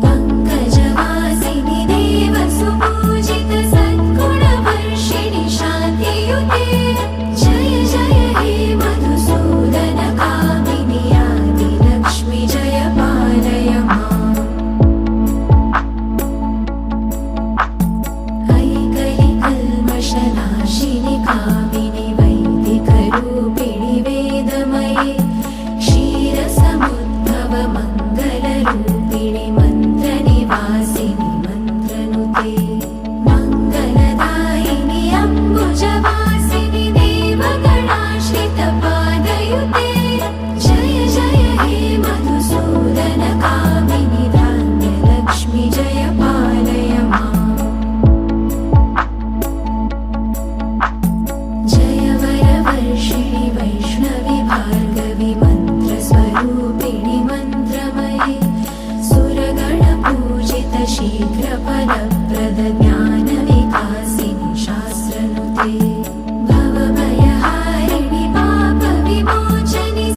पङ्कजवासिनि देवसुपूजित सद्गुणवर्षिणि शान्तियुते जय जय हे मधुसूदन कामिनि आदिलक्ष्मि जय पालय माम् ऐकलिकल्मषनाशिनि कामिनि वैदिकरूपिणि वेदमये क्षीरसमुद्भव मङ्गलरूपिणि मन्त्रनिवासिनि मन्त्रनुते मङ्गलदायिनि अम्बुजवासिनि देवगणाश्रितपादयुते जय जय हे मधुसूदन कामिनि धान्यलक्ष्मि जय पालय माम् जय वरवर्षिणि वैष्णवि भार्गवि मन्त्रस्वरूपिणि